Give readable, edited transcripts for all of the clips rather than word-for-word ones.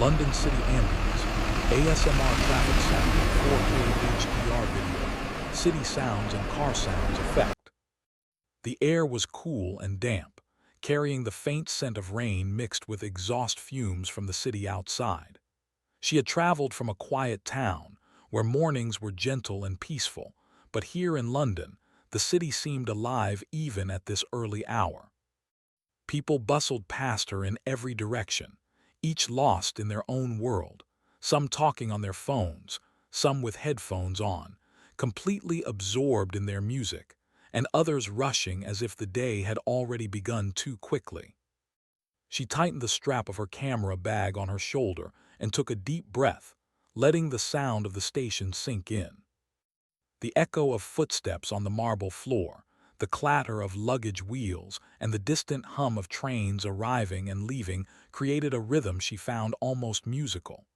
London City Ambience, ASMR traffic sound, 4K HDR video, city sounds and car sounds effect. The air was cool and damp, carrying the faint scent of rain mixed with exhaust fumes from the city outside. She had traveled from a quiet town, where mornings were gentle and peaceful, but here in London, the city seemed alive even at this early hour. People bustled past her in every direction, each lost in their own world, some talking on their phones, some with headphones on, completely absorbed in their music, and others rushing as if the day had already begun too quickly. She tightened the strap of her camera bag on her shoulder and took a deep breath, letting the sound of the station sink in. The echo of footsteps on the marble floor, the clatter of luggage wheels, and the distant hum of trains arriving and leaving created a rhythm she found almost musical.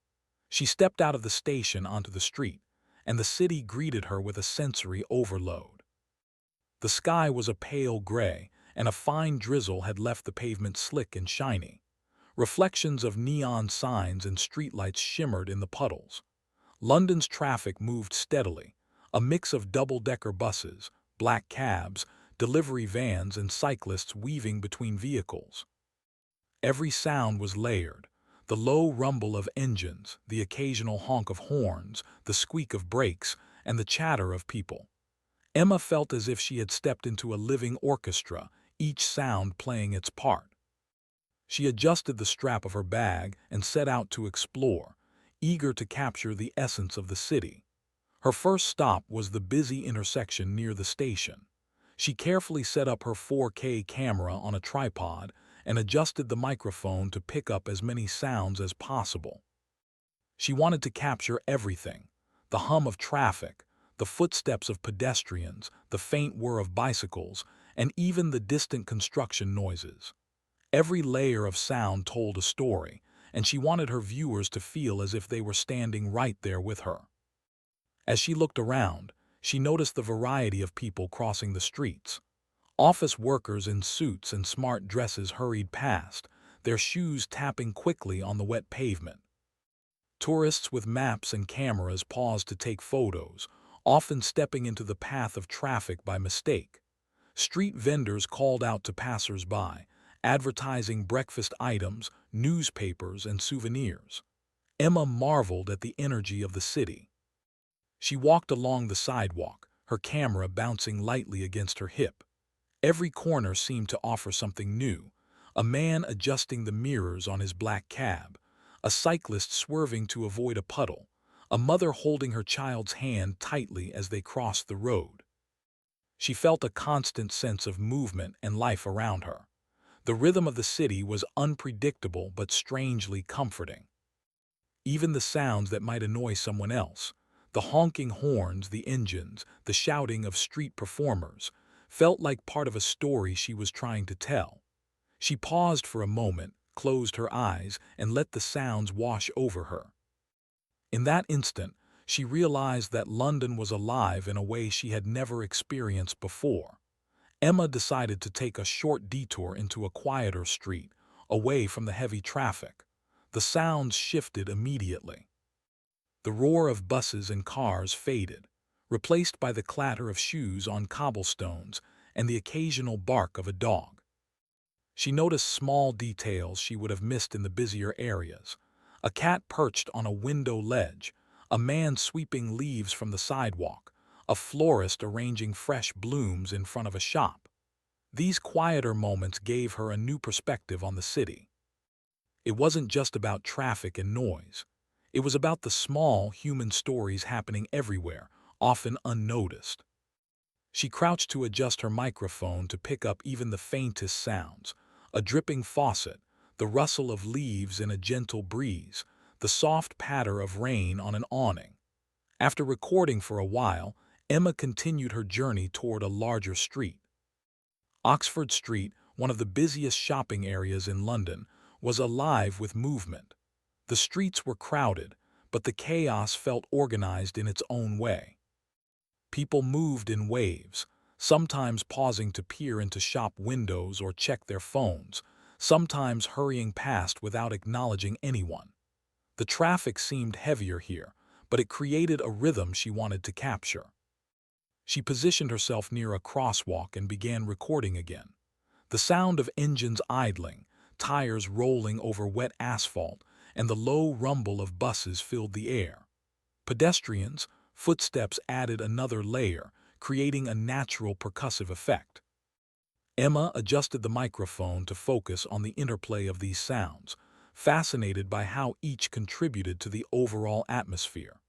She stepped out of the station onto the street, and the city greeted her with a sensory overload. The sky was a pale gray, and a fine drizzle had left the pavement slick and shiny. Reflections of neon signs and streetlights shimmered in the puddles. London's traffic moved steadily, a mix of double-decker buses, black cabs, delivery vans, and cyclists weaving between vehicles. Every sound was layered: the low rumble of engines, the occasional honk of horns, the squeak of brakes, and the chatter of people. Emma felt as if she had stepped into a living orchestra, each sound playing its part. She adjusted the strap of her bag and set out to explore, eager to capture the essence of the city. Her first stop was the busy intersection near the station. She carefully set up her 4K camera on a tripod and adjusted the microphone to pick up as many sounds as possible. She wanted to capture everything: the hum of traffic, the footsteps of pedestrians, the faint whir of bicycles, and even the distant construction noises. Every layer of sound told a story, and she wanted her viewers to feel as if they were standing right there with her. As she looked around, she noticed the variety of people crossing the streets. Office workers in suits and smart dresses hurried past, their shoes tapping quickly on the wet pavement. Tourists with maps and cameras paused to take photos, often stepping into the path of traffic by mistake. Street vendors called out to passers-by, advertising breakfast items, newspapers, and souvenirs. Emma marveled at the energy of the city. She walked along the sidewalk, her camera bouncing lightly against her hip. Every corner seemed to offer something new: a man adjusting the mirrors on his black cab, a cyclist swerving to avoid a puddle, a mother holding her child's hand tightly as they crossed the road. She felt a constant sense of movement and life around her. The rhythm of the city was unpredictable but strangely comforting. Even the sounds that might annoy someone else, the honking horns, the engines, the shouting of street performers, felt like part of a story she was trying to tell. She paused for a moment, closed her eyes, and let the sounds wash over her. In that instant, she realized that London was alive in a way she had never experienced before. Emma decided to take a short detour into a quieter street, away from the heavy traffic. The sounds shifted immediately. The roar of buses and cars faded, replaced by the clatter of shoes on cobblestones and the occasional bark of a dog. She noticed small details she would have missed in the busier areas: a cat perched on a window ledge, a man sweeping leaves from the sidewalk, a florist arranging fresh blooms in front of a shop. These quieter moments gave her a new perspective on the city. It wasn't just about traffic and noise. It was about the small human stories happening everywhere, often unnoticed. She crouched to adjust her microphone to pick up even the faintest sounds: a dripping faucet, the rustle of leaves in a gentle breeze, the soft patter of rain on an awning. After recording for a while, Emma continued her journey toward a larger street. Oxford Street, one of the busiest shopping areas in London, was alive with movement. The streets were crowded, but the chaos felt organized in its own way. People moved in waves, sometimes pausing to peer into shop windows or check their phones, sometimes hurrying past without acknowledging anyone. The traffic seemed heavier here, but it created a rhythm she wanted to capture. She positioned herself near a crosswalk and began recording again. The sound of engines idling, tires rolling over wet asphalt, and the low rumble of buses filled the air. Pedestrians' footsteps added another layer, creating a natural percussive effect. Emma adjusted the microphone to focus on the interplay of these sounds, fascinated by how each contributed to the overall atmosphere.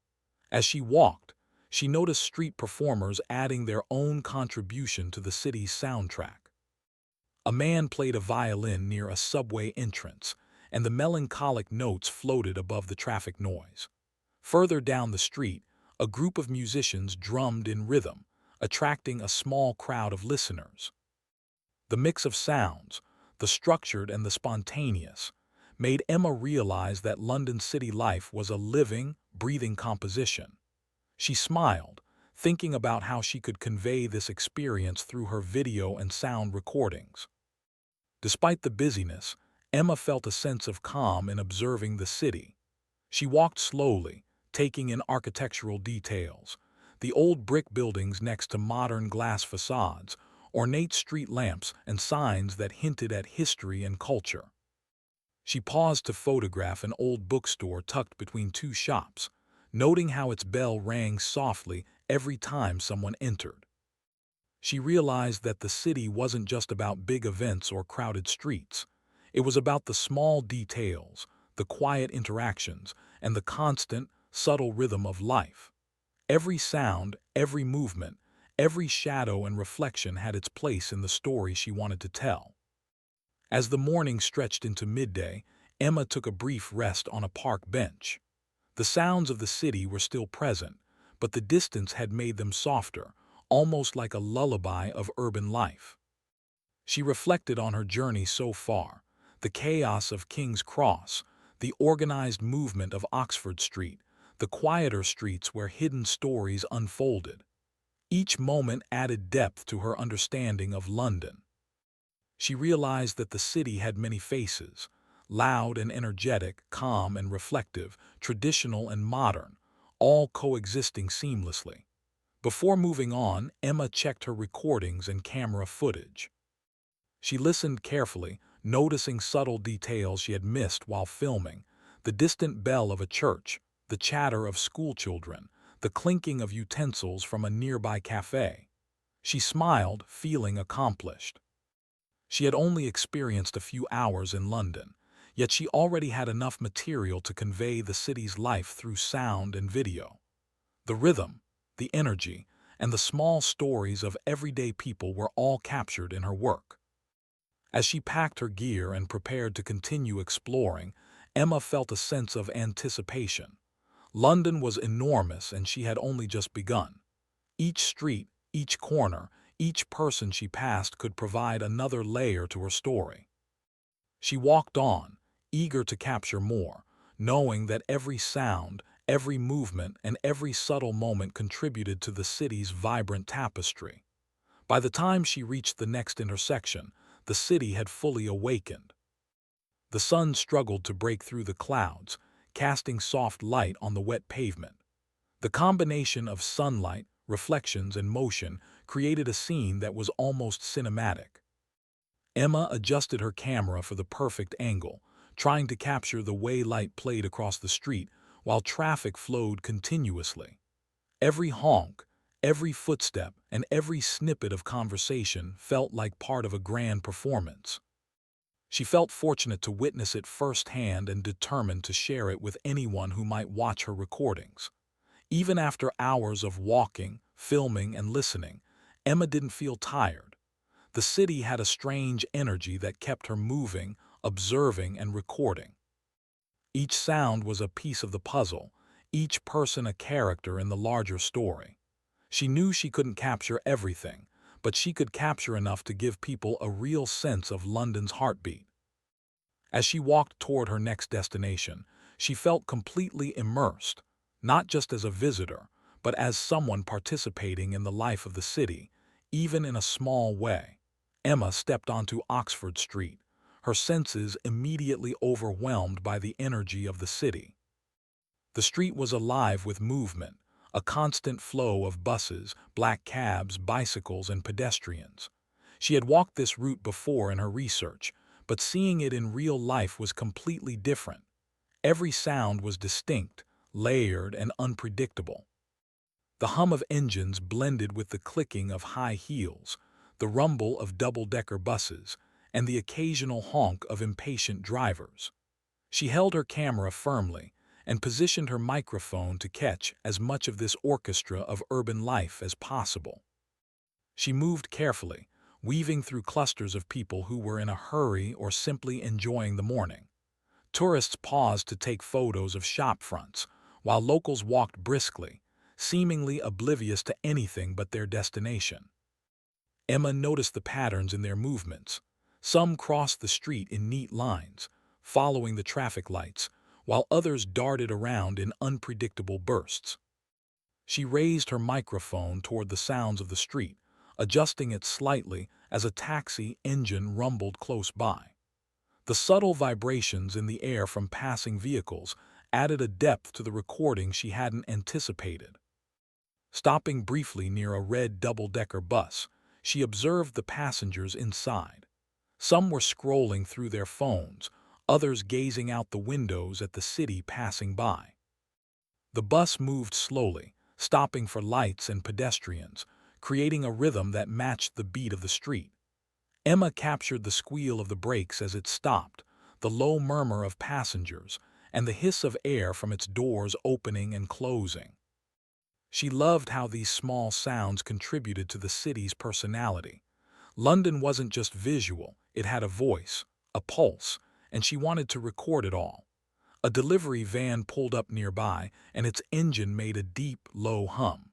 As she walked, she noticed street performers adding their own contribution to the city's soundtrack. A man played a violin near a subway entrance, and the melancholic notes floated above the traffic noise. Further down the street, a group of musicians drummed in rhythm, attracting a small crowd of listeners. The mix of sounds, the structured and the spontaneous, made Emma realize that London city life was a living, breathing composition. She smiled, thinking about how she could convey this experience through her video and sound recordings. Despite the busyness, Emma felt a sense of calm in observing the city. She walked slowly, taking in architectural details, the old brick buildings next to modern glass facades, ornate street lamps and signs that hinted at history and culture. She paused to photograph an old bookstore tucked between two shops, noting how its bell rang softly every time someone entered. She realized that the city wasn't just about big events or crowded streets. It was about the small details, the quiet interactions, and the constant, subtle rhythm of life. Every sound, every movement, every shadow and reflection had its place in the story she wanted to tell. As the morning stretched into midday, Emma took a brief rest on a park bench. The sounds of the city were still present, but the distance had made them softer, almost like a lullaby of urban life. She reflected on her journey so far, the chaos of King's Cross, the organized movement of Oxford Street, the quieter streets where hidden stories unfolded. Each moment added depth to her understanding of London. She realized that the city had many faces, loud and energetic, calm and reflective, traditional and modern, all coexisting seamlessly. Before moving on, Emma checked her recordings and camera footage. She listened carefully, noticing subtle details she had missed while filming, the distant bell of a church, the chatter of schoolchildren, the clinking of utensils from a nearby cafe. She smiled, feeling accomplished. She had only experienced a few hours in London, yet she already had enough material to convey the city's life through sound and video. The rhythm, the energy, and the small stories of everyday people were all captured in her work. As she packed her gear and prepared to continue exploring, Emma felt a sense of anticipation. London was enormous and she had only just begun. Each street, each corner, each person she passed could provide another layer to her story. She walked on, eager to capture more, knowing that every sound, every movement, and every subtle moment contributed to the city's vibrant tapestry. By the time she reached the next intersection, the city had fully awakened. The sun struggled to break through the clouds, casting soft light on the wet pavement. The combination of sunlight, reflections, and motion created a scene that was almost cinematic. Emma adjusted her camera for the perfect angle, trying to capture the way light played across the street while traffic flowed continuously. Every honk, every footstep, and every snippet of conversation felt like part of a grand performance. She felt fortunate to witness it firsthand and determined to share it with anyone who might watch her recordings. Even after hours of walking, filming, and listening, Emma didn't feel tired. The city had a strange energy that kept her moving, observing, and recording. Each sound was a piece of the puzzle, each person a character in the larger story. She knew she couldn't capture everything, but she could capture enough to give people a real sense of London's heartbeat. As she walked toward her next destination, she felt completely immersed, not just as a visitor, but as someone participating in the life of the city, even in a small way. Emma stepped onto Oxford Street, her senses immediately overwhelmed by the energy of the city. The street was alive with movement, a constant flow of buses, black cabs, bicycles, and pedestrians. She had walked this route before in her research, but seeing it in real life was completely different. Every sound was distinct, layered, and unpredictable. The hum of engines blended with the clicking of high heels, the rumble of double-decker buses, and the occasional honk of impatient drivers. She held her camera firmly and positioned her microphone to catch as much of this orchestra of urban life as possible. She moved carefully, weaving through clusters of people who were in a hurry or simply enjoying the morning. Tourists paused to take photos of shop fronts, while locals walked briskly, seemingly oblivious to anything but their destination. Emma noticed the patterns in their movements. Some crossed the street in neat lines, following the traffic lights, while others darted around in unpredictable bursts. She raised her microphone toward the sounds of the street, adjusting it slightly as a taxi engine rumbled close by. The subtle vibrations in the air from passing vehicles added a depth to the recording she hadn't anticipated. Stopping briefly near a red double-decker bus, she observed the passengers inside. Some were scrolling through their phones, others gazing out the windows at the city passing by. The bus moved slowly, stopping for lights and pedestrians, creating a rhythm that matched the beat of the street. Emma captured the squeal of the brakes as it stopped, the low murmur of passengers, and the hiss of air from its doors opening and closing. She loved how these small sounds contributed to the city's personality. London wasn't just visual, it had a voice, a pulse, and she wanted to record it all. A delivery van pulled up nearby, and its engine made a deep, low hum.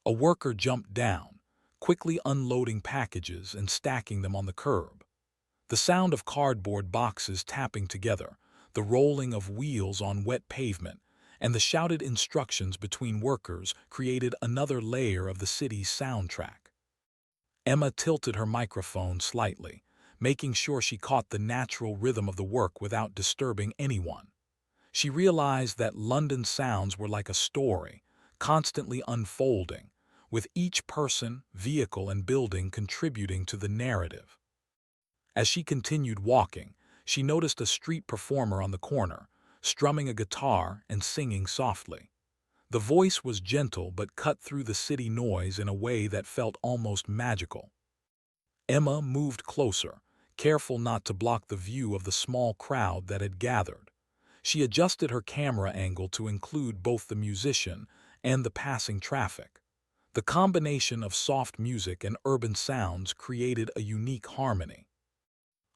A worker jumped down, quickly unloading packages and stacking them on the curb. The sound of cardboard boxes tapping together, the rolling of wheels on wet pavement, and the shouted instructions between workers created another layer of the city's soundtrack. Emma tilted her microphone slightly, making sure she caught the natural rhythm of the work without disturbing anyone. She realized that London's sounds were like a story, constantly unfolding, with each person, vehicle, and building contributing to the narrative. As she continued walking, she noticed a street performer on the corner, strumming a guitar and singing softly. The voice was gentle but cut through the city noise in a way that felt almost magical. Emma moved closer, careful not to block the view of the small crowd that had gathered. She adjusted her camera angle to include both the musician and the passing traffic. The combination of soft music and urban sounds created a unique harmony.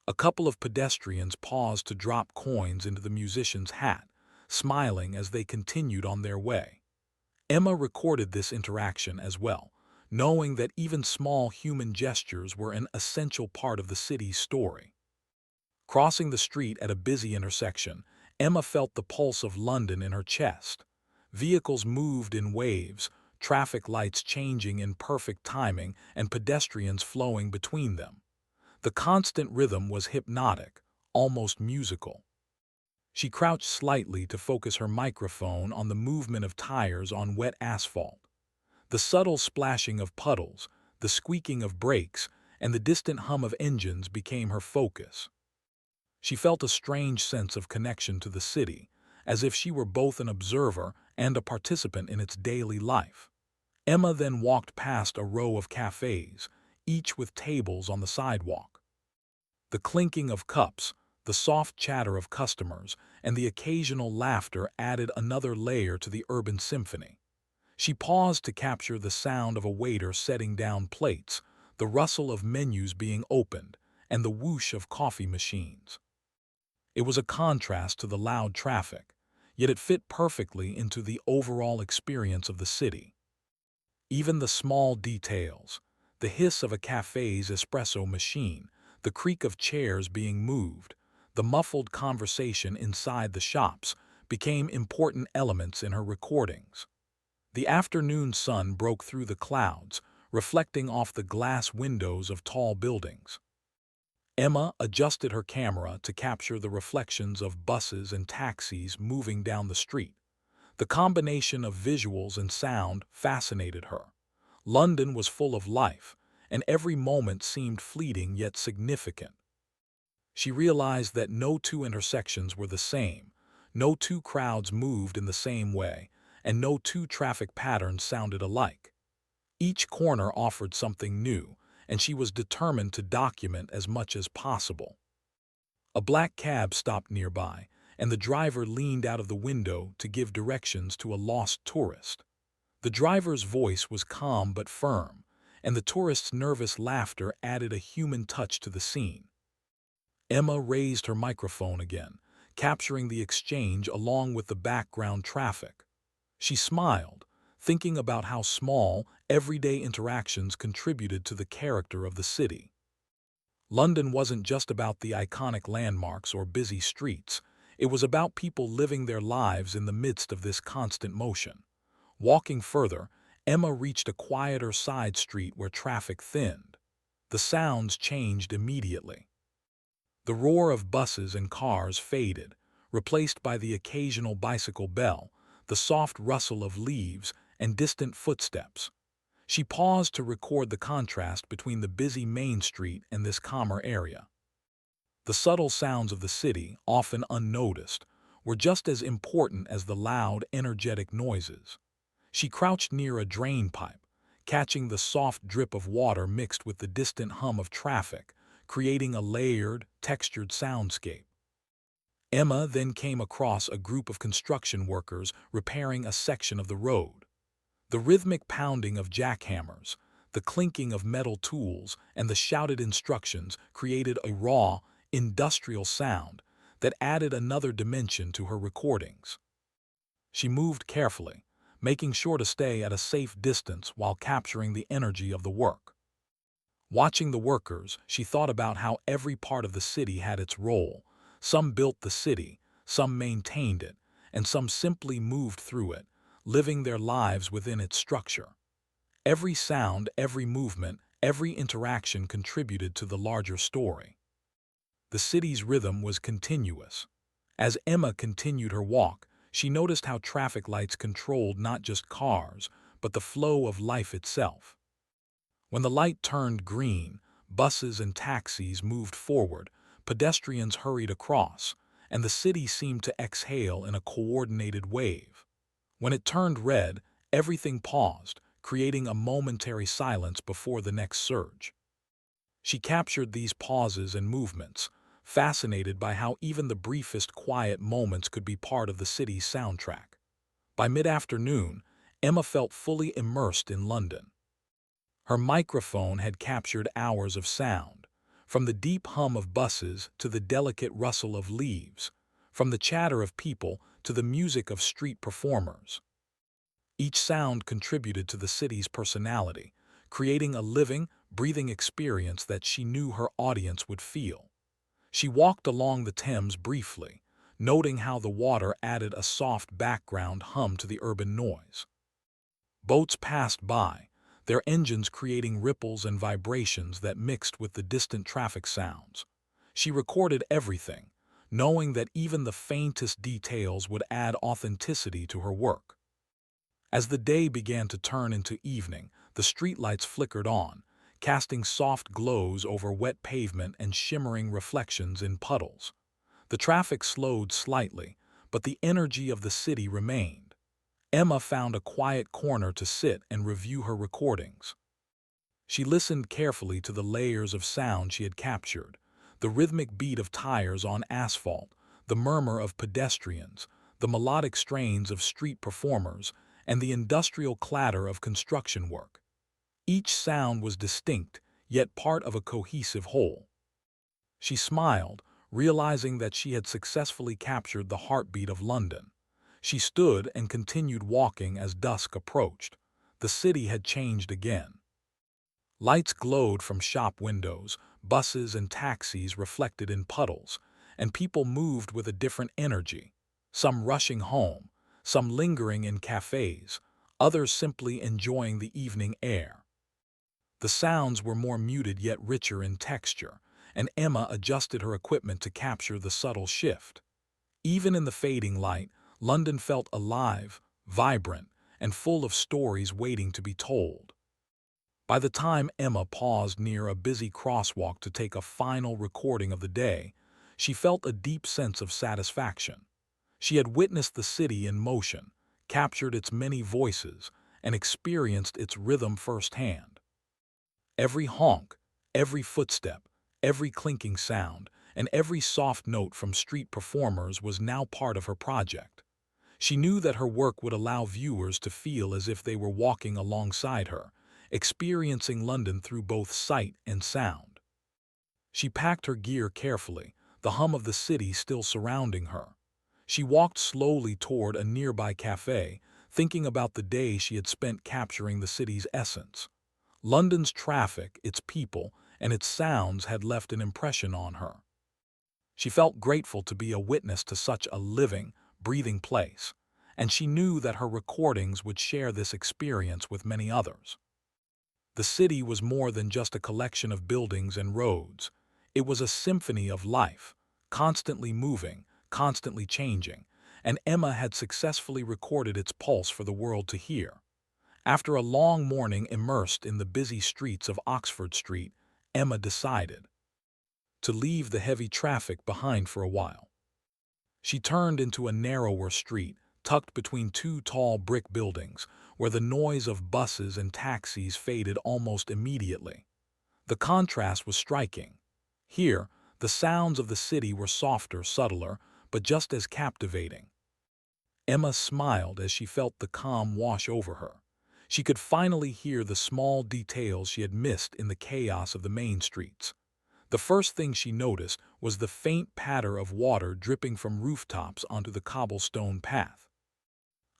A couple of pedestrians paused to drop coins into the musician's hat, smiling as they continued on their way. Emma recorded this interaction as well, knowing that even small human gestures were an essential part of the city's story. Crossing the street at a busy intersection, Emma felt the pulse of London in her chest. Vehicles moved in waves, traffic lights changing in perfect timing and pedestrians flowing between them. The constant rhythm was hypnotic, almost musical. She crouched slightly to focus her microphone on the movement of tires on wet asphalt. The subtle splashing of puddles, the squeaking of brakes, and the distant hum of engines became her focus. She felt a strange sense of connection to the city, as if she were both an observer and a participant in its daily life. Emma then walked past a row of cafes, each with tables on the sidewalk. The clinking of cups, the soft chatter of customers, and the occasional laughter added another layer to the urban symphony. She paused to capture the sound of a waiter setting down plates, the rustle of menus being opened, and the whoosh of coffee machines. It was a contrast to the loud traffic, yet it fit perfectly into the overall experience of the city. Even the small details, the hiss of a cafe's espresso machine, the creak of chairs being moved, the muffled conversation inside the shops, became important elements in her recordings. The afternoon sun broke through the clouds, reflecting off the glass windows of tall buildings. Emma adjusted her camera to capture the reflections of buses and taxis moving down the street. The combination of visuals and sound fascinated her. London was full of life, and every moment seemed fleeting yet significant. She realized that no two intersections were the same, no two crowds moved in the same way, and no two traffic patterns sounded alike. Each corner offered something new, and she was determined to document as much as possible. A black cab stopped nearby, and the driver leaned out of the window to give directions to a lost tourist. The driver's voice was calm but firm, and the tourist's nervous laughter added a human touch to the scene. Emma raised her microphone again, capturing the exchange along with the background traffic. She smiled, thinking about how small, everyday interactions contributed to the character of the city. London wasn't just about the iconic landmarks or busy streets. It was about people living their lives in the midst of this constant motion. Walking further, Emma reached a quieter side street where traffic thinned. The sounds changed immediately. The roar of buses and cars faded, replaced by the occasional bicycle bell, the soft rustle of leaves, and distant footsteps. She paused to record the contrast between the busy main street and this calmer area. The subtle sounds of the city, often unnoticed, were just as important as the loud, energetic noises. She crouched near a drain pipe, catching the soft drip of water mixed with the distant hum of traffic, creating a layered, textured soundscape. Emma then came across a group of construction workers repairing a section of the road. The rhythmic pounding of jackhammers, the clinking of metal tools, and the shouted instructions created a raw, industrial sound that added another dimension to her recordings. She moved carefully, making sure to stay at a safe distance while capturing the energy of the work. Watching the workers, she thought about how every part of the city had its role. Some built the city, some maintained it, and some simply moved through it, living their lives within its structure. Every sound, every movement, every interaction contributed to the larger story. The city's rhythm was continuous. As Emma continued her walk, she noticed how traffic lights controlled not just cars, but the flow of life itself. When the light turned green, buses and taxis moved forward, pedestrians hurried across, and the city seemed to exhale in a coordinated wave. When it turned red, everything paused, creating a momentary silence before the next surge. She captured these pauses and movements, fascinated by how even the briefest quiet moments could be part of the city's soundtrack. By mid-afternoon, Emma felt fully immersed in London. Her microphone had captured hours of sound, from the deep hum of buses to the delicate rustle of leaves, from the chatter of people to the music of street performers. Each sound contributed to the city's personality, creating a living, breathing experience that she knew her audience would feel. She walked along the Thames briefly, noting how the water added a soft background hum to the urban noise. Boats passed by, their engines creating ripples and vibrations that mixed with the distant traffic sounds. She recorded everything, knowing that even the faintest details would add authenticity to her work. As the day began to turn into evening, the streetlights flickered on, casting soft glows over wet pavement and shimmering reflections in puddles. The traffic slowed slightly, but the energy of the city remained. Emma found a quiet corner to sit and review her recordings. She listened carefully to the layers of sound she had captured, the rhythmic beat of tires on asphalt, the murmur of pedestrians, the melodic strains of street performers, and the industrial clatter of construction work. Each sound was distinct, yet part of a cohesive whole. She smiled, realizing that she had successfully captured the heartbeat of London. She stood and continued walking as dusk approached. The city had changed again. Lights glowed from shop windows, buses and taxis reflected in puddles, and people moved with a different energy, some rushing home, some lingering in cafes, others simply enjoying the evening air. The sounds were more muted yet richer in texture, and Emma adjusted her equipment to capture the subtle shift. Even in the fading light, London felt alive, vibrant, and full of stories waiting to be told. By the time Emma paused near a busy crosswalk to take a final recording of the day, she felt a deep sense of satisfaction. She had witnessed the city in motion, captured its many voices, and experienced its rhythm firsthand. Every honk, every footstep, every clinking sound, and every soft note from street performers was now part of her project. She knew that her work would allow viewers to feel as if they were walking alongside her, experiencing London through both sight and sound. She packed her gear carefully, the hum of the city still surrounding her. She walked slowly toward a nearby cafe, thinking about the day she had spent capturing the city's essence. London's traffic, its people, and its sounds had left an impression on her. She felt grateful to be a witness to such a living, breathing place, and she knew that her recordings would share this experience with many others. The city was more than just a collection of buildings and roads. It was a symphony of life, constantly moving, constantly changing, and Emma had successfully recorded its pulse for the world to hear. After a long morning immersed in the busy streets of Oxford Street, Emma decided to leave the heavy traffic behind for a while. She turned into a narrower street, tucked between two tall brick buildings, where the noise of buses and taxis faded almost immediately. The contrast was striking. Here, the sounds of the city were softer, subtler, but just as captivating. Emma smiled as she felt the calm wash over her. She could finally hear the small details she had missed in the chaos of the main streets. The first thing she noticed was the faint patter of water dripping from rooftops onto the cobblestone path.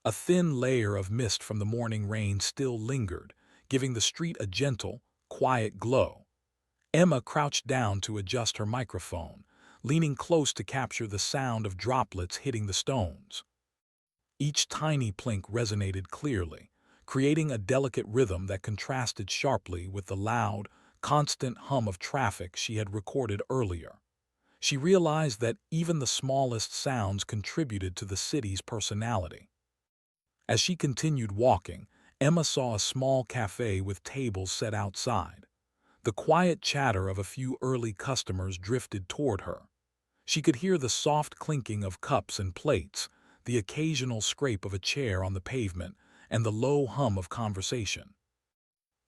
A thin layer of mist from the morning rain still lingered, giving the street a gentle, quiet glow. Emma crouched down to adjust her microphone, leaning close to capture the sound of droplets hitting the stones. Each tiny plink resonated clearly, creating a delicate rhythm that contrasted sharply with the loud, constant hum of traffic she had recorded earlier. She realized that even the smallest sounds contributed to the city's personality. As she continued walking, Emma saw a small cafe with tables set outside. The quiet chatter of a few early customers drifted toward her. She could hear the soft clinking of cups and plates, the occasional scrape of a chair on the pavement, and the low hum of conversation.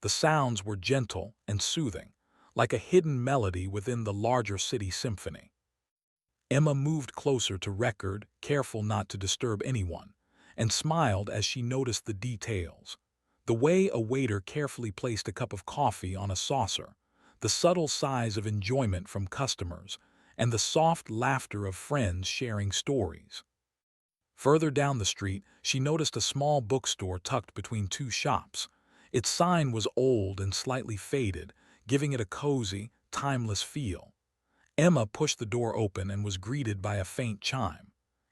The sounds were gentle and soothing, like a hidden melody within the larger city symphony. Emma moved closer to record, careful not to disturb anyone, and smiled as she noticed the details. The way a waiter carefully placed a cup of coffee on a saucer, the subtle sighs of enjoyment from customers, and the soft laughter of friends sharing stories. Further down the street, she noticed a small bookstore tucked between two shops. Its sign was old and slightly faded, giving it a cozy, timeless feel. Emma pushed the door open and was greeted by a faint chime.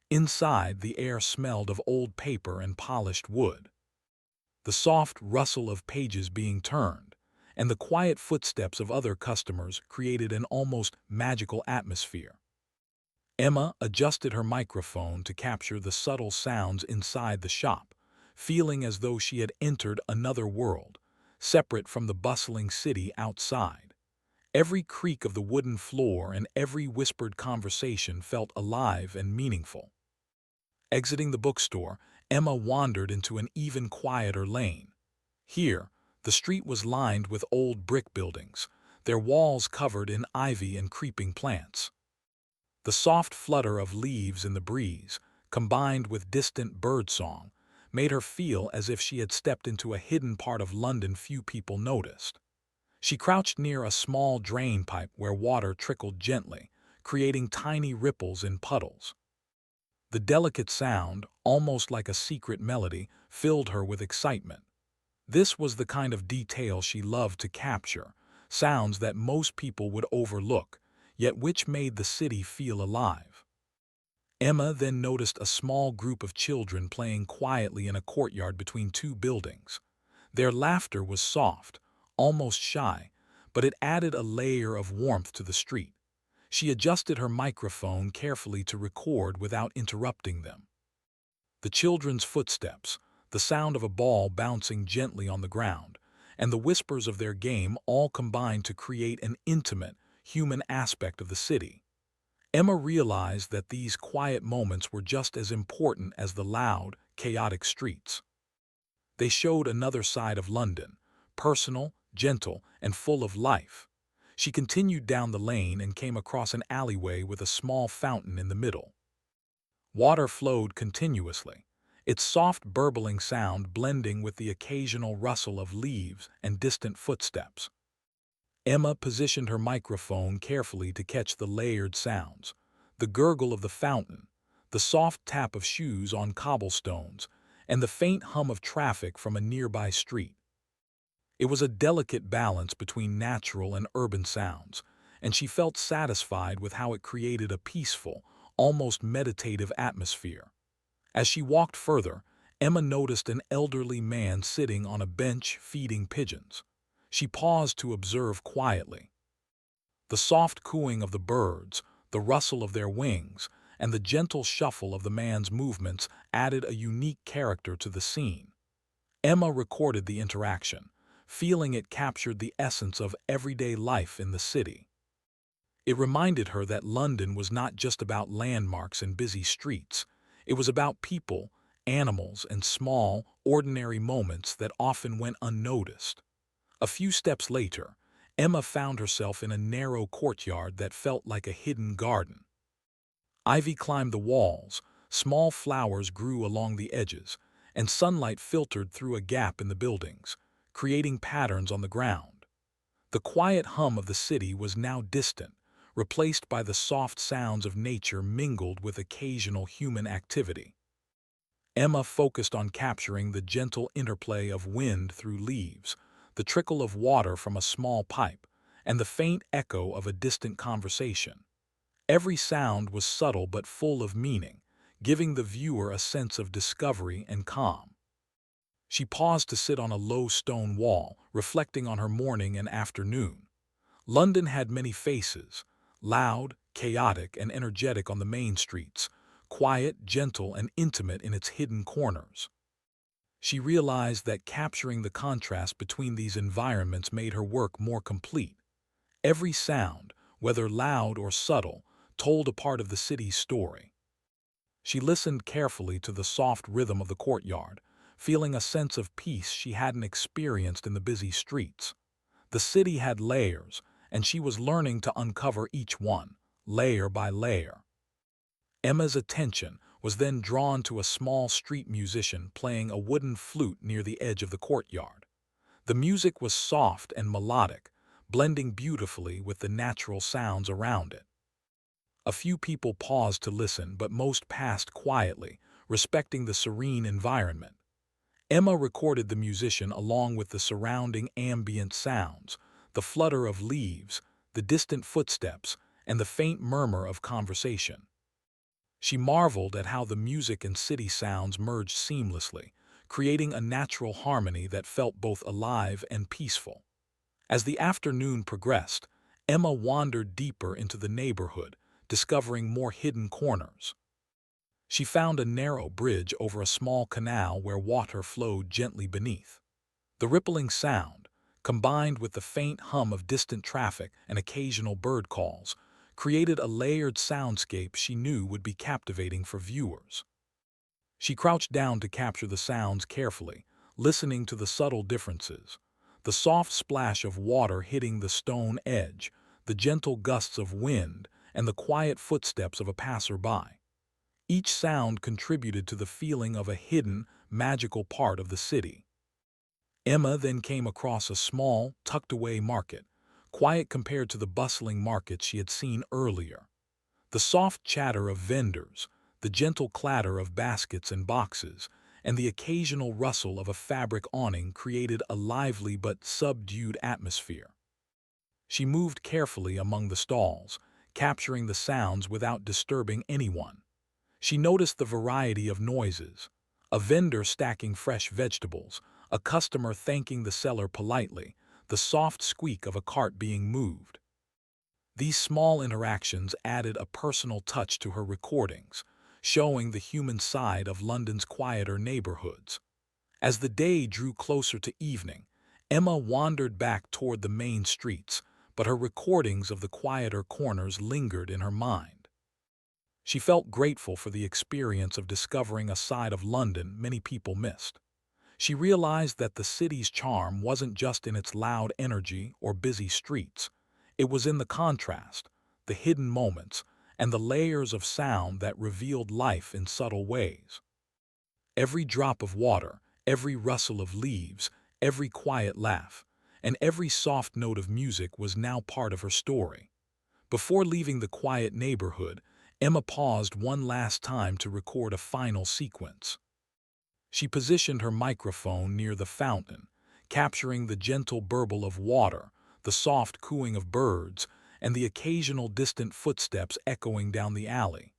Inside, the air smelled of old paper and polished wood. The soft rustle of pages being turned, and the quiet footsteps of other customers created an almost magical atmosphere. Emma adjusted her microphone to capture the subtle sounds inside the shop, feeling as though she had entered another world, separate from the bustling city outside. Every creak of the wooden floor and every whispered conversation felt alive and meaningful. Exiting the bookstore, Emma wandered into an even quieter lane. Here, the street was lined with old brick buildings, their walls covered in ivy and creeping plants. The soft flutter of leaves in the breeze, combined with distant birdsong, made her feel as if she had stepped into a hidden part of London few people noticed. She crouched near a small drain pipe where water trickled gently, creating tiny ripples in puddles. The delicate sound, almost like a secret melody, filled her with excitement. This was the kind of detail she loved to capture, sounds that most people would overlook, yet which made the city feel alive. Emma then noticed a small group of children playing quietly in a courtyard between two buildings. Their laughter was soft, almost shy, but it added a layer of warmth to the street. She adjusted her microphone carefully to record without interrupting them. The The children's footsteps, the sound of a ball bouncing gently on the ground, and the whispers of their game all combined to create an intimate, human aspect of the city. Emma realized that these quiet moments were just as important as the loud, chaotic streets. They showed another side of London, personal, gentle, and full of life. She continued down the lane and came across an alleyway with a small fountain in the middle. Water flowed continuously, its soft burbling sound blending with the occasional rustle of leaves and distant footsteps. Emma positioned her microphone carefully to catch the layered sounds, the gurgle of the fountain, the soft tap of shoes on cobblestones, and the faint hum of traffic from a nearby street. It was a delicate balance between natural and urban sounds, and she felt satisfied with how it created a peaceful, almost meditative atmosphere. As she walked further, Emma noticed an elderly man sitting on a bench feeding pigeons. She paused to observe quietly. The soft cooing of the birds, the rustle of their wings, and the gentle shuffle of the man's movements added a unique character to the scene. Emma recorded the interaction, feeling it captured the essence of everyday life in the city. It reminded her that London was not just about landmarks and busy streets. It was about people, animals, and small, ordinary moments that often went unnoticed. A few steps later, Emma found herself in a narrow courtyard that felt like a hidden garden. Ivy climbed the walls, small flowers grew along the edges, and sunlight filtered through a gap in the buildings, creating patterns on the ground. The quiet hum of the city was now distant, replaced by the soft sounds of nature mingled with occasional human activity. Emma focused on capturing the gentle interplay of wind through leaves, the trickle of water from a small pipe, and the faint echo of a distant conversation. Every sound was subtle but full of meaning, giving the viewer a sense of discovery and calm. She paused to sit on a low stone wall, reflecting on her morning and afternoon. London had many faces, loud, chaotic, and energetic on the main streets, quiet, gentle, and intimate in its hidden corners. She realized that capturing the contrast between these environments made her work more complete. Every sound, whether loud or subtle, told a part of the city's story. She listened carefully to the soft rhythm of the courtyard, feeling a sense of peace she hadn't experienced in the busy streets. The city had layers, and she was learning to uncover each one, layer by layer. Emma's attention was then drawn to a small street musician playing a wooden flute near the edge of the courtyard. The music was soft and melodic, blending beautifully with the natural sounds around it. A few people paused to listen, but most passed quietly, respecting the serene environment. Emma recorded the musician along with the surrounding ambient sounds, the flutter of leaves, the distant footsteps, and the faint murmur of conversation. She marveled at how the music and city sounds merged seamlessly, creating a natural harmony that felt both alive and peaceful. As the afternoon progressed, Emma wandered deeper into the neighborhood, discovering more hidden corners. She found a narrow bridge over a small canal where water flowed gently beneath. The rippling sound, combined with the faint hum of distant traffic and occasional bird calls, created a layered soundscape she knew would be captivating for viewers. She crouched down to capture the sounds carefully, listening to the subtle differences. The soft splash of water hitting the stone edge, the gentle gusts of wind, and the quiet footsteps of a passerby. Each sound contributed to the feeling of a hidden, magical part of the city. Emma then came across a small, tucked-away market, quiet compared to the bustling markets she had seen earlier. The soft chatter of vendors, the gentle clatter of baskets and boxes, and the occasional rustle of a fabric awning created a lively but subdued atmosphere. She moved carefully among the stalls, capturing the sounds without disturbing anyone. She noticed the variety of noises: a vendor stacking fresh vegetables, a customer thanking the seller politely, the soft squeak of a cart being moved. These small interactions added a personal touch to her recordings, showing the human side of London's quieter neighborhoods. As the day drew closer to evening, Emma wandered back toward the main streets, but her recordings of the quieter corners lingered in her mind. She felt grateful for the experience of discovering a side of London many people missed. She realized that the city's charm wasn't just in its loud energy or busy streets. It was in the contrast, the hidden moments, and the layers of sound that revealed life in subtle ways. Every drop of water, every rustle of leaves, every quiet laugh, and every soft note of music was now part of her story. Before leaving the quiet neighborhood, Emma paused one last time to record a final sequence. She positioned her microphone near the fountain, capturing the gentle burble of water, the soft cooing of birds, and the occasional distant footsteps echoing down the alley.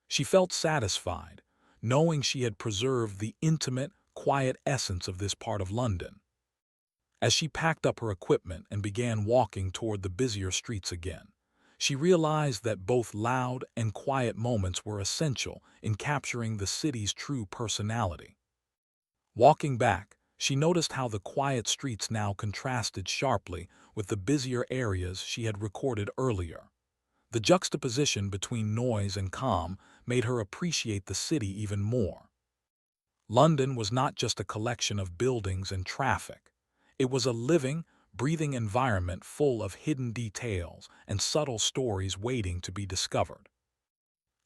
She felt satisfied, knowing she had preserved the intimate, quiet essence of this part of London. As she packed up her equipment and began walking toward the busier streets again, she realized that both loud and quiet moments were essential in capturing the city's true personality. Walking back, she noticed how the quiet streets now contrasted sharply with the busier areas she had recorded earlier. The juxtaposition between noise and calm made her appreciate the city even more. London was not just a collection of buildings and traffic. It was a living, breathing environment full of hidden details and subtle stories waiting to be discovered.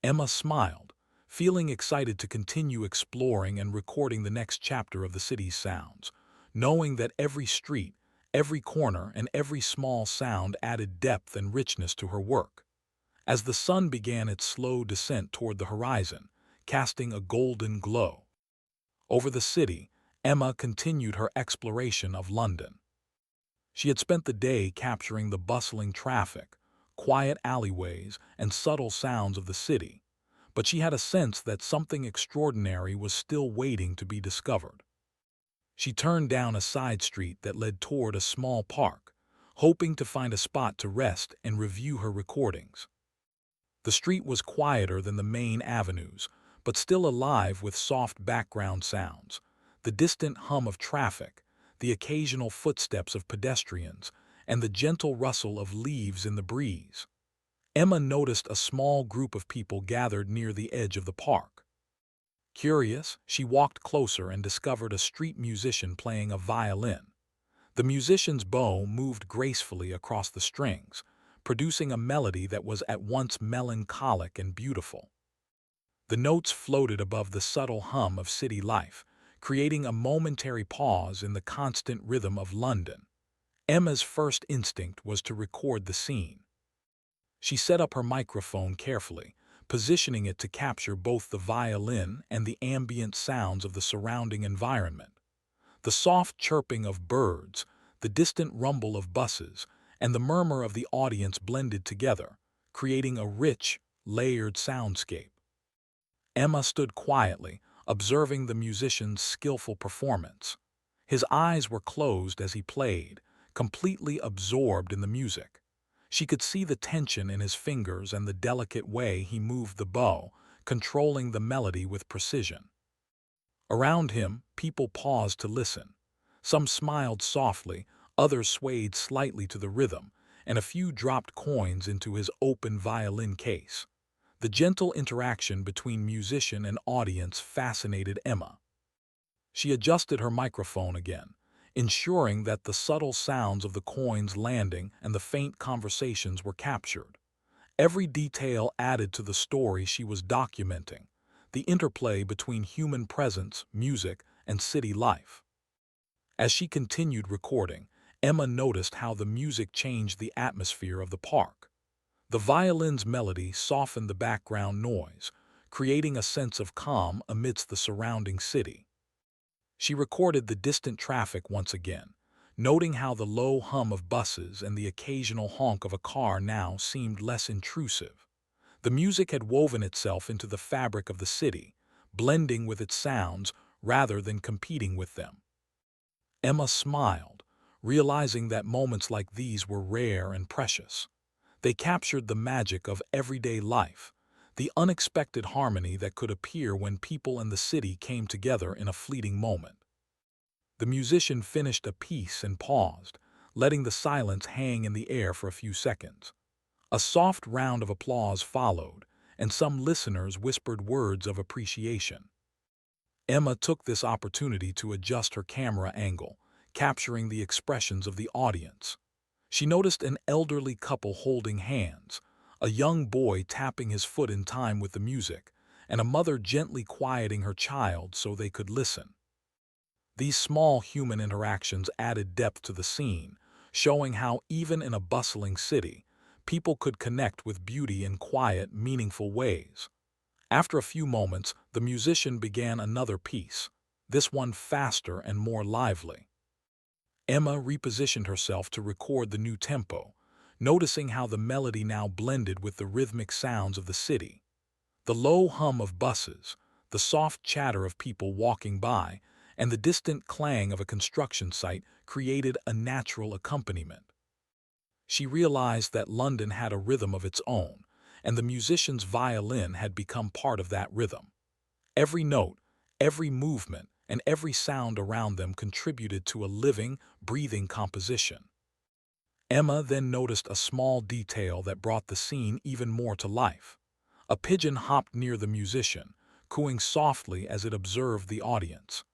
Emma smiled, feeling excited to continue exploring and recording the next chapter of the city's sounds, knowing that every street, every corner, and every small sound added depth and richness to her work. As the sun began its slow descent toward the horizon, casting a golden glow over the city, Emma continued her exploration of London. She had spent the day capturing the bustling traffic, quiet alleyways, and subtle sounds of the city, but she had a sense that something extraordinary was still waiting to be discovered. She turned down a side street that led toward a small park, hoping to find a spot to rest and review her recordings. The street was quieter than the main avenues, but still alive with soft background sounds, the distant hum of traffic, the occasional footsteps of pedestrians, and the gentle rustle of leaves in the breeze. Emma noticed a small group of people gathered near the edge of the park. Curious, she walked closer and discovered a street musician playing a violin. The musician's bow moved gracefully across the strings, producing a melody that was at once melancholic and beautiful. The notes floated above the subtle hum of city life, creating a momentary pause in the constant rhythm of London. Emma's first instinct was to record the scene. She set up her microphone carefully, positioning it to capture both the violin and the ambient sounds of the surrounding environment. The soft chirping of birds, the distant rumble of buses, and the murmur of the audience blended together, creating a rich, layered soundscape. Emma stood quietly, observing the musician's skillful performance. His eyes were closed as he played, completely absorbed in the music. She could see the tension in his fingers and the delicate way he moved the bow, controlling the melody with precision. Around him, people paused to listen. Some smiled softly, others swayed slightly to the rhythm, and a few dropped coins into his open violin case. The gentle interaction between musician and audience fascinated Emma. She adjusted her microphone again, ensuring that the subtle sounds of the coins landing and the faint conversations were captured. Every detail added to the story she was documenting, the interplay between human presence, music, and city life. As she continued recording, Emma noticed how the music changed the atmosphere of the park. The violin's melody softened the background noise, creating a sense of calm amidst the surrounding city. She recorded the distant traffic once again, noting how the low hum of buses and the occasional honk of a car now seemed less intrusive. The music had woven itself into the fabric of the city, blending with its sounds rather than competing with them. Emma smiled, realizing that moments like these were rare and precious. They captured the magic of everyday life, the unexpected harmony that could appear when people and the city came together in a fleeting moment. The musician finished a piece and paused, letting the silence hang in the air for a few seconds. A soft round of applause followed, and some listeners whispered words of appreciation. Emma took this opportunity to adjust her camera angle, capturing the expressions of the audience. She noticed an elderly couple holding hands, a young boy tapping his foot in time with the music, and a mother gently quieting her child so they could listen. These small human interactions added depth to the scene, showing how even in a bustling city, people could connect with beauty in quiet, meaningful ways. After a few moments, the musician began another piece, this one faster and more lively. Emma repositioned herself to record the new tempo, noticing how the melody now blended with the rhythmic sounds of the city. The low hum of buses, the soft chatter of people walking by, and the distant clang of a construction site created a natural accompaniment. She realized that London had a rhythm of its own, and the musician's violin had become part of that rhythm. Every note, every movement, and every sound around them contributed to a living, breathing composition. Emma then noticed a small detail that brought the scene even more to life. A pigeon hopped near the musician, cooing softly as it observed the audience.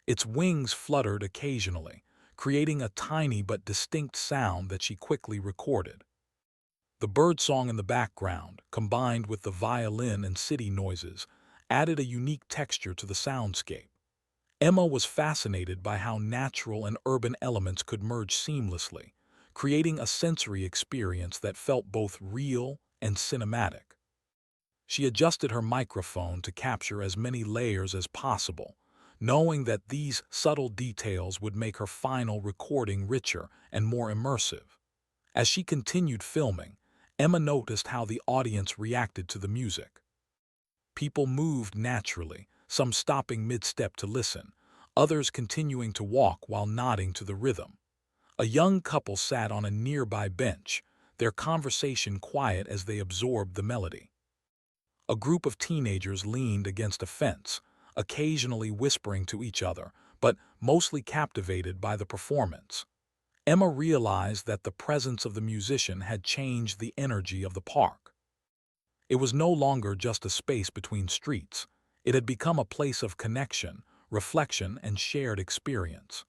Its wings fluttered occasionally, creating a tiny but distinct sound that she quickly recorded. The birdsong in the background, combined with the violin and city noises, added a unique texture to the soundscape. Emma was fascinated by how natural and urban elements could merge seamlessly, creating a sensory experience that felt both real and cinematic. She adjusted her microphone to capture as many layers as possible, knowing that these subtle details would make her final recording richer and more immersive. As she continued filming, Emma noticed how the audience reacted to the music. People moved naturally, some stopping mid-step to listen, others continuing to walk while nodding to the rhythm. A young couple sat on a nearby bench, their conversation quiet as they absorbed the melody. A group of teenagers leaned against a fence, occasionally whispering to each other, but mostly captivated by the performance. Emma realized that the presence of the musician had changed the energy of the park. It was no longer just a space between streets. It had become a place of connection, reflection, and shared experience.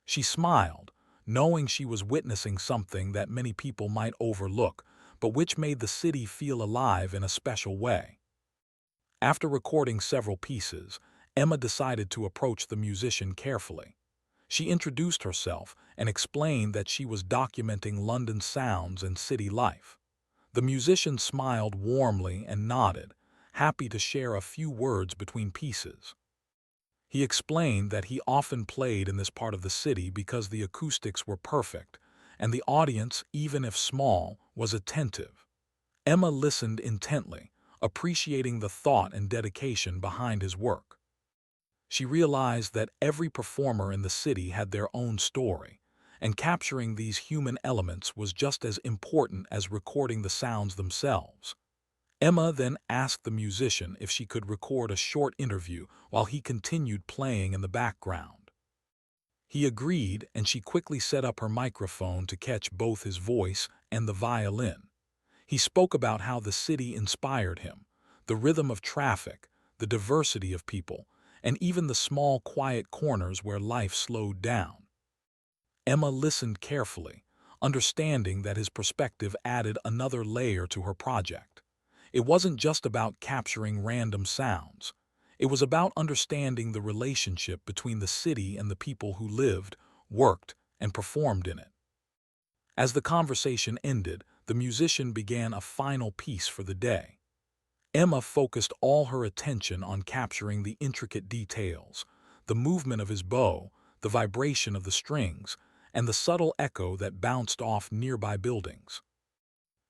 She smiled, knowing she was witnessing something that many people might overlook, but which made the city feel alive in a special way. After recording several pieces, Emma decided to approach the musician carefully. She introduced herself and explained that she was documenting London's sounds and city life. The musician smiled warmly and nodded, happy to share a few words between pieces. He explained that he often played in this part of the city because the acoustics were perfect, and the audience, even if small, was attentive. Emma listened intently, appreciating the thought and dedication behind his work. She realized that every performer in the city had their own story, and capturing these human elements was just as important as recording the sounds themselves. Emma then asked the musician if she could record a short interview while he continued playing in the background. He agreed, and she quickly set up her microphone to catch both his voice and the violin. He spoke about how the city inspired him, the rhythm of traffic, the diversity of people, and even the small, quiet corners where life slowed down. Emma listened carefully, understanding that his perspective added another layer to her project. It wasn't just about capturing random sounds. It was about understanding the relationship between the city and the people who lived, worked, and performed in it. As the conversation ended, the musician began a final piece for the day. Emma focused all her attention on capturing the intricate details, the movement of his bow, the vibration of the strings, and the subtle echo that bounced off nearby buildings.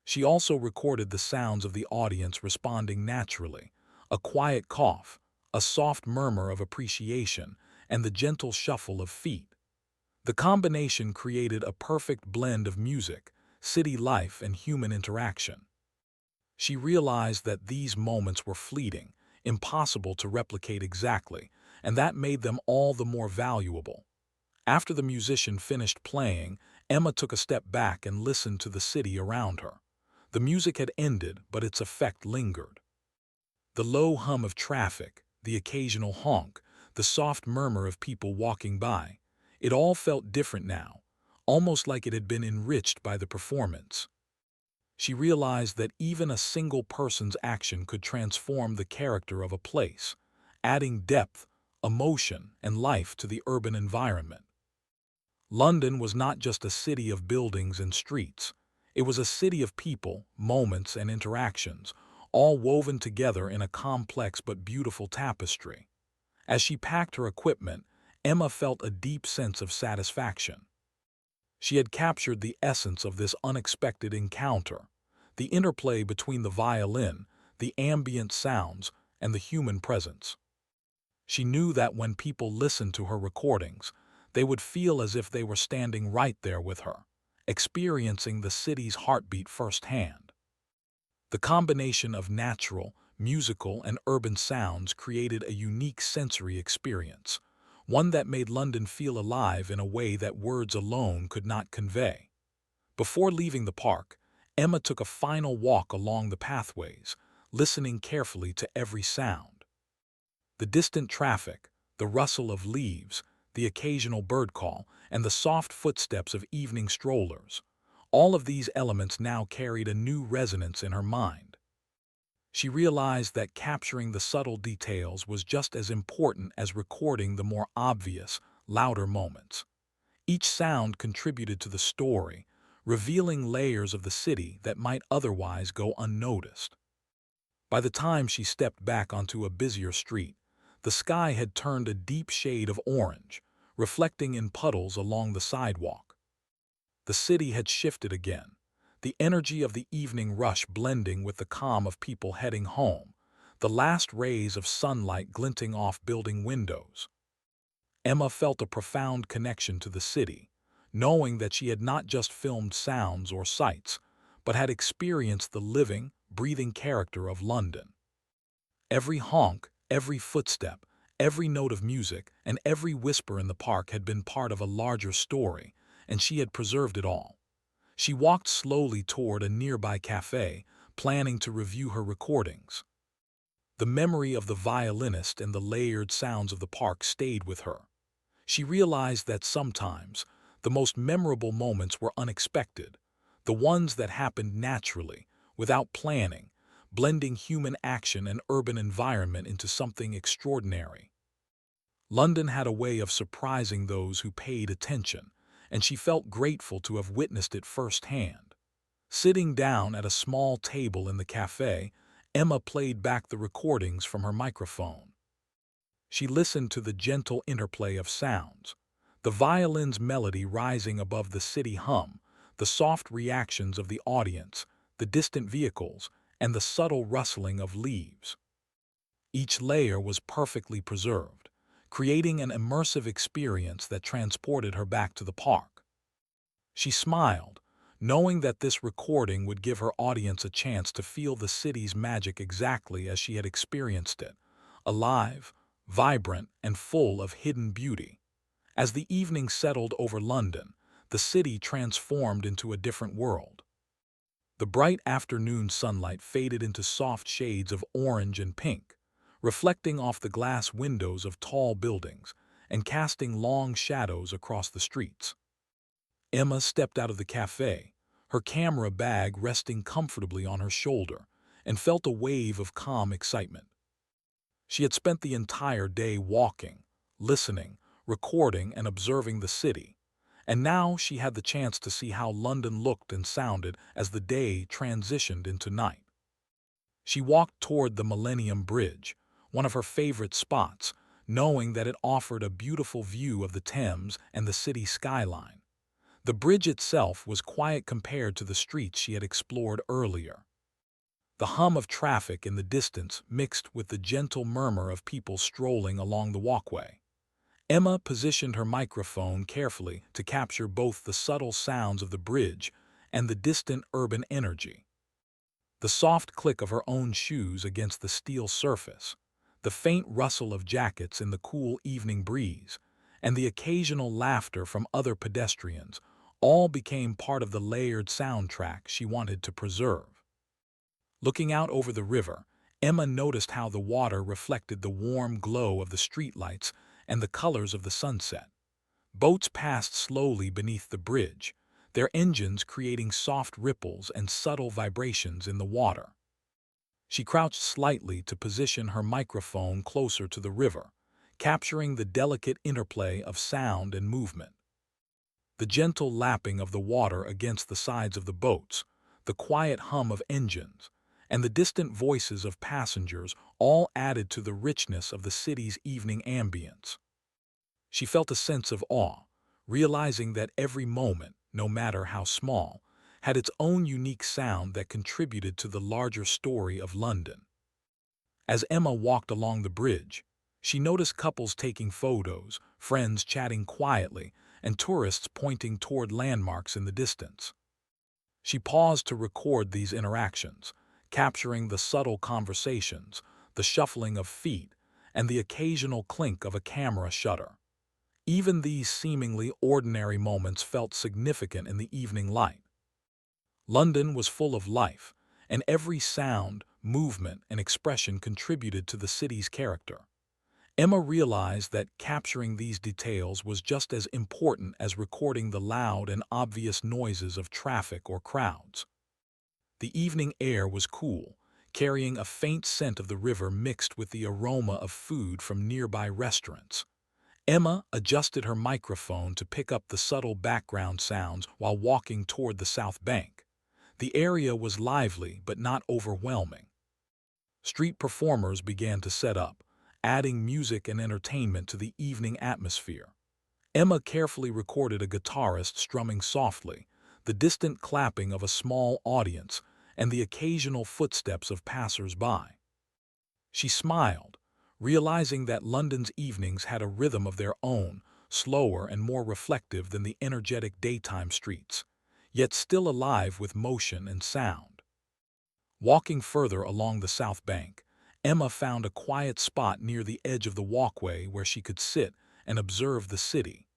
She also recorded the sounds of the audience responding naturally, a quiet cough, a soft murmur of appreciation, and the gentle shuffle of feet. The combination created a perfect blend of music, city life, and human interaction. She realized that these moments were fleeting, impossible to replicate exactly, and that made them all the more valuable. After the musician finished playing, Emma took a step back and listened to the city around her. The music had ended, but its effect lingered. The low hum of traffic, the occasional honk, the soft murmur of people walking by, it all felt different now, almost like it had been enriched by the performance. She realized that even a single person's action could transform the character of a place, adding depth, emotion, and life to the urban environment. London was not just a city of buildings and streets. It was a city of people, moments, and interactions, all woven together in a complex but beautiful tapestry. As she packed her equipment, Emma felt a deep sense of satisfaction. She had captured the essence of this unexpected encounter, the interplay between the violin, the ambient sounds, and the human presence. She knew that when people listened to her recordings, they would feel as if they were standing right there with her, experiencing the city's heartbeat firsthand. The combination of natural, musical, and urban sounds created a unique sensory experience, one that made London feel alive in a way that words alone could not convey. Before leaving the park, Emma took a final walk along the pathways, listening carefully to every sound. The distant traffic, the rustle of leaves, the occasional bird call, and the soft footsteps of evening strollers, all of these elements now carried a new resonance in her mind. She realized that capturing the subtle details was just as important as recording the more obvious, louder moments. Each sound contributed to the story, revealing layers of the city that might otherwise go unnoticed. By the time she stepped back onto a busier street, the sky had turned a deep shade of orange, reflecting in puddles along the sidewalk. The city had shifted again, the energy of the evening rush blending with the calm of people heading home, the last rays of sunlight glinting off building windows. Emma felt a profound connection to the city, knowing that she had not just filmed sounds or sights, but had experienced the living, breathing character of London. Every honk, every footstep, every note of music, and every whisper in the park had been part of a larger story, and she had preserved it all. She walked slowly toward a nearby cafe, planning to review her recordings. The memory of the violinist and the layered sounds of the park stayed with her. She realized that sometimes the most memorable moments were unexpected, the ones that happened naturally, without planning, blending human action and urban environment into something extraordinary. London had a way of surprising those who paid attention, and she felt grateful to have witnessed it firsthand. Sitting down at a small table in the cafe, Emma played back the recordings from her microphone. She listened to the gentle interplay of sounds, the violin's melody rising above the city hum, the soft reactions of the audience, the distant vehicles, and the subtle rustling of leaves. Each layer was perfectly preserved, creating an immersive experience that transported her back to the park. She smiled, knowing that this recording would give her audience a chance to feel the city's magic exactly as she had experienced it, alive, vibrant, and full of hidden beauty. As the evening settled over London, the city transformed into a different world. The bright afternoon sunlight faded into soft shades of orange and pink, reflecting off the glass windows of tall buildings and casting long shadows across the streets. Emma stepped out of the cafe, her camera bag resting comfortably on her shoulder, and felt a wave of calm excitement. She had spent the entire day walking, listening, recording, and observing the city, and now she had the chance to see how London looked and sounded as the day transitioned into night. She walked toward the Millennium Bridge, one of her favorite spots, knowing that it offered a beautiful view of the Thames and the city skyline. The bridge itself was quiet compared to the streets she had explored earlier. The hum of traffic in the distance mixed with the gentle murmur of people strolling along the walkway. Emma positioned her microphone carefully to capture both the subtle sounds of the bridge and the distant urban energy. The soft click of her own shoes against the steel surface, the faint rustle of jackets in the cool evening breeze, and the occasional laughter from other pedestrians all became part of the layered soundtrack she wanted to preserve. Looking out over the river, Emma noticed how the water reflected the warm glow of the streetlights and the colors of the sunset. Boats passed slowly beneath the bridge, their engines creating soft ripples and subtle vibrations in the water. She crouched slightly to position her microphone closer to the river, capturing the delicate interplay of sound and movement. The gentle lapping of the water against the sides of the boats, the quiet hum of engines, and the distant voices of passengers all added to the richness of the city's evening ambience. She felt a sense of awe, realizing that every moment, no matter how small, had its own unique sound that contributed to the larger story of London. As Emma walked along the bridge, she noticed couples taking photos, friends chatting quietly, and tourists pointing toward landmarks in the distance. She paused to record these interactions, capturing the subtle conversations, the shuffling of feet, and the occasional clink of a camera shutter. Even these seemingly ordinary moments felt significant in the evening light. London was full of life, and every sound, movement, and expression contributed to the city's character. Emma realized that capturing these details was just as important as recording the loud and obvious noises of traffic or crowds. The evening air was cool, carrying a faint scent of the river mixed with the aroma of food from nearby restaurants. Emma adjusted her microphone to pick up the subtle background sounds while walking toward the south bank. The area was lively but not overwhelming. Street performers began to set up, adding music and entertainment to the evening atmosphere. Emma carefully recorded a guitarist strumming softly, the distant clapping of a small audience, and the occasional footsteps of passers-by. She smiled, realizing that London's evenings had a rhythm of their own, slower and more reflective than the energetic daytime streets, yet still alive with motion and sound. Walking further along the south bank, Emma found a quiet spot near the edge of the walkway where she could sit and observe the city.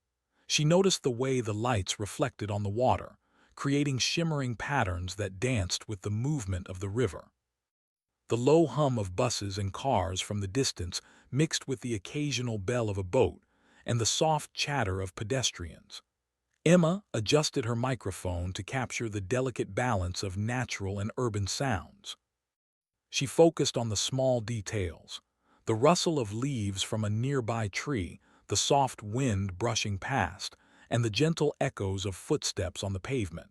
She noticed the way the lights reflected on the water, creating shimmering patterns that danced with the movement of the river. The low hum of buses and cars from the distance mixed with the occasional bell of a boat and the soft chatter of pedestrians. Emma adjusted her microphone to capture the delicate balance of natural and urban sounds. She focused on the small details, the rustle of leaves from a nearby tree, the soft wind brushing past, and the gentle echoes of footsteps on the pavement.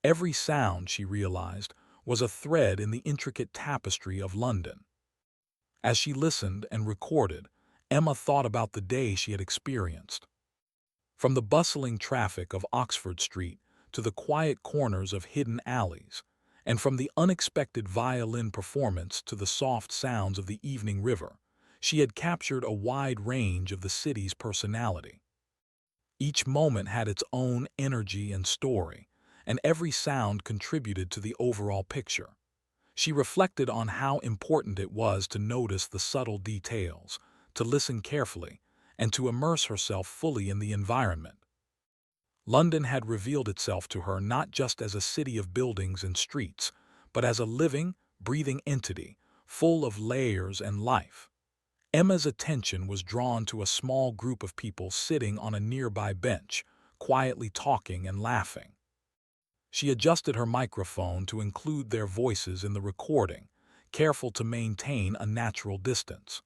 Every sound, she realized, was a thread in the intricate tapestry of London. As she listened and recorded, Emma thought about the day she had experienced. From the bustling traffic of Oxford Street to the quiet corners of hidden alleys, and from the unexpected violin performance to the soft sounds of the evening river, she had captured a wide range of the city's personality. Each moment had its own energy and story, and every sound contributed to the overall picture. She reflected on how important it was to notice the subtle details, to listen carefully, and to immerse herself fully in the environment. London had revealed itself to her not just as a city of buildings and streets, but as a living, breathing entity, full of layers and life. Emma's attention was drawn to a small group of people sitting on a nearby bench, quietly talking and laughing. She adjusted her microphone to include their voices in the recording, careful to maintain a natural distance.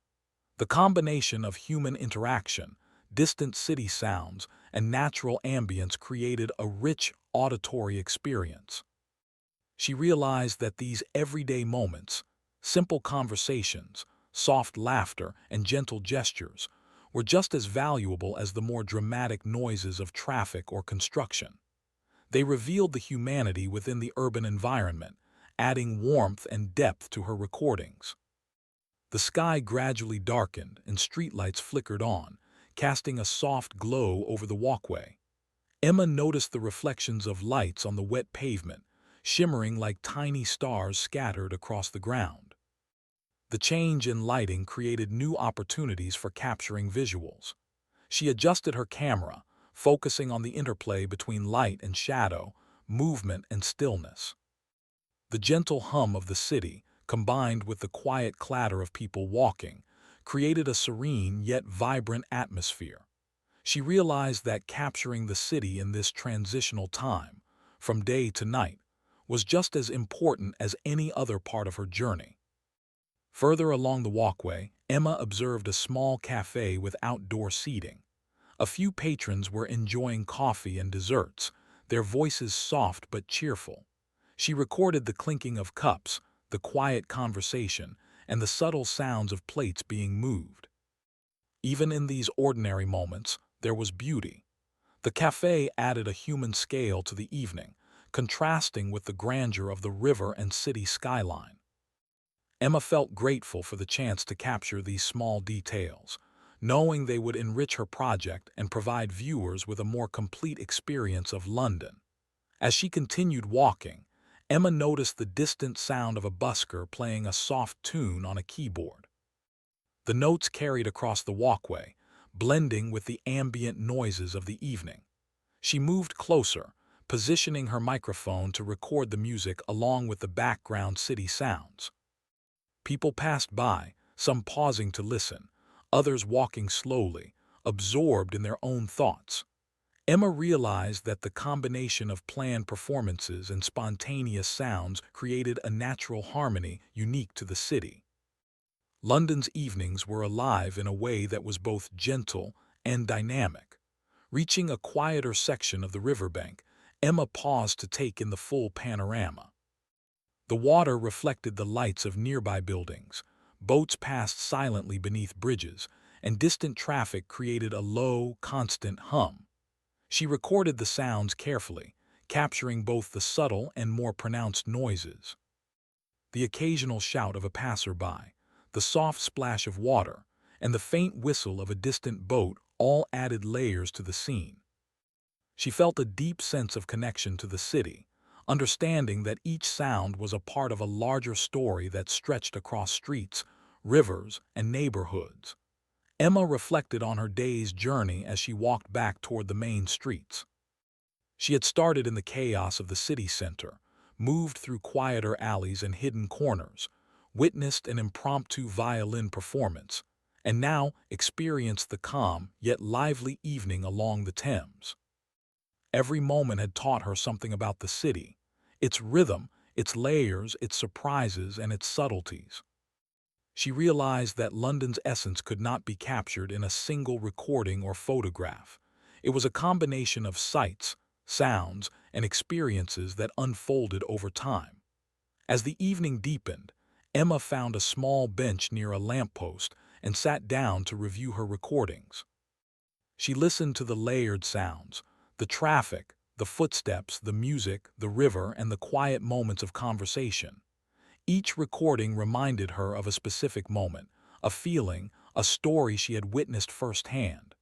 The combination of human interaction, distant city sounds, and natural ambience created a rich auditory experience. She realized that these everyday moments, simple conversations, soft laughter, and gentle gestures, were just as valuable as the more dramatic noises of traffic or construction. They revealed the humanity within the urban environment, adding warmth and depth to her recordings. The sky gradually darkened and streetlights flickered on, casting a soft glow over the walkway. Emma noticed the reflections of lights on the wet pavement, shimmering like tiny stars scattered across the ground. The change in lighting created new opportunities for capturing visuals. She adjusted her camera, focusing on the interplay between light and shadow, movement and stillness. The gentle hum of the city, combined with the quiet clatter of people walking, created a serene yet vibrant atmosphere. She realized that capturing the city in this transitional time, from day to night, was just as important as any other part of her journey. Further along the walkway, Emma observed a small cafe with outdoor seating. A few patrons were enjoying coffee and desserts, their voices soft but cheerful. She recorded the clinking of cups, the quiet conversation, and the subtle sounds of plates being moved. Even in these ordinary moments, there was beauty. The cafe added a human scale to the evening, contrasting with the grandeur of the river and city skyline. Emma felt grateful for the chance to capture these small details, knowing they would enrich her project and provide viewers with a more complete experience of London. As she continued walking, Emma noticed the distant sound of a busker playing a soft tune on a keyboard. The notes carried across the walkway, blending with the ambient noises of the evening. She moved closer, positioning her microphone to record the music along with the background city sounds. People passed by, some pausing to listen, others walking slowly, absorbed in their own thoughts. Emma realized that the combination of planned performances and spontaneous sounds created a natural harmony unique to the city. London's evenings were alive in a way that was both gentle and dynamic. Reaching a quieter section of the riverbank, Emma paused to take in the full panorama. The water reflected the lights of nearby buildings, boats passed silently beneath bridges, and distant traffic created a low, constant hum. She recorded the sounds carefully, capturing both the subtle and more pronounced noises. The occasional shout of a passerby, the soft splash of water, and the faint whistle of a distant boat all added layers to the scene. She felt a deep sense of connection to the city, understanding that each sound was a part of a larger story that stretched across streets, rivers, and neighborhoods. Emma reflected on her day's journey as she walked back toward the main streets. She had started in the chaos of the city center, moved through quieter alleys and hidden corners, witnessed an impromptu violin performance, and now experienced the calm yet lively evening along the Thames. Every moment had taught her something about the city, its rhythm, its layers, its surprises, and its subtleties. She realized that London's essence could not be captured in a single recording or photograph. It was a combination of sights, sounds, and experiences that unfolded over time. As the evening deepened, Emma found a small bench near a lamppost and sat down to review her recordings. She listened to the layered sounds, the traffic, the footsteps, the music, the river, and the quiet moments of conversation. Each recording reminded her of a specific moment, a feeling, a story she had witnessed firsthand.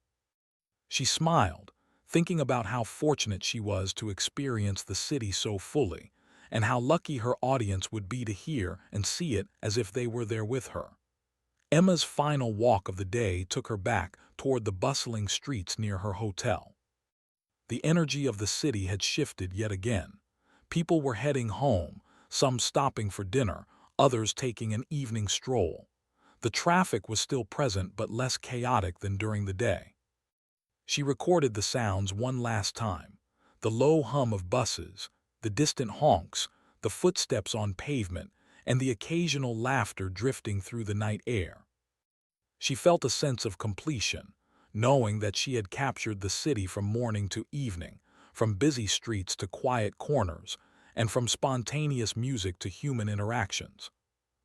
She smiled, thinking about how fortunate she was to experience the city so fully, and how lucky her audience would be to hear and see it as if they were there with her. Emma's final walk of the day took her back toward the bustling streets near her hotel. The energy of the city had shifted yet again. People were heading home, some stopping for dinner, others taking an evening stroll. The traffic was still present but less chaotic than during the day. She recorded the sounds one last time, the low hum of buses, the distant honks, the footsteps on pavement, and the occasional laughter drifting through the night air. She felt a sense of completion, knowing that she had captured the city from morning to evening, from busy streets to quiet corners, and from spontaneous music to human interactions.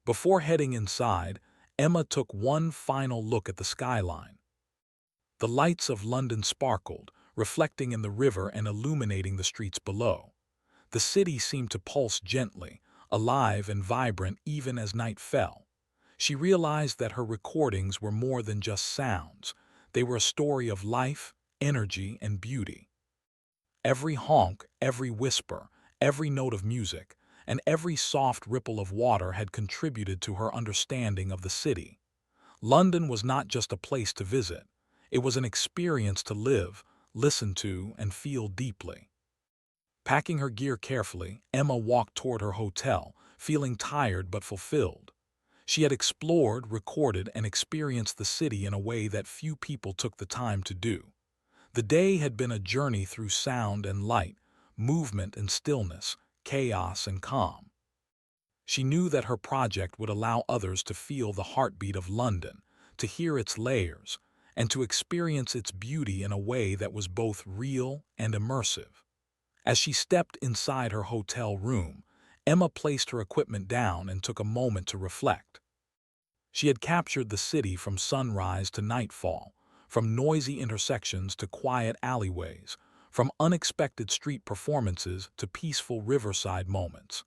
Before heading inside, Emma took one final look at the skyline. The lights of London sparkled, reflecting in the river and illuminating the streets below. The city seemed to pulse gently, alive and vibrant even as night fell. She realized that her recordings were more than just sounds. They were a story of life, energy, and beauty. Every honk, every whisper, every note of music, and every soft ripple of water had contributed to her understanding of the city. London was not just a place to visit. It was an experience to live, listen to, and feel deeply. Packing her gear carefully, Emma walked toward her hotel, feeling tired but fulfilled. She had explored, recorded, and experienced the city in a way that few people took the time to do. The day had been a journey through sound and light, movement and stillness, chaos and calm. She knew that her project would allow others to feel the heartbeat of London, to hear its layers, and to experience its beauty in a way that was both real and immersive. As she stepped inside her hotel room, Emma placed her equipment down and took a moment to reflect. She had captured the city from sunrise to nightfall, from noisy intersections to quiet alleyways, from unexpected street performances to peaceful riverside moments.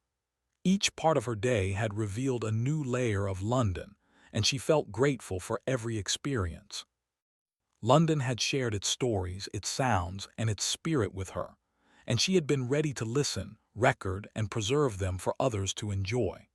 Each part of her day had revealed a new layer of London, and she felt grateful for every experience. London had shared its stories, its sounds, and its spirit with her, and she had been ready to listen, record, and preserve them for others to enjoy.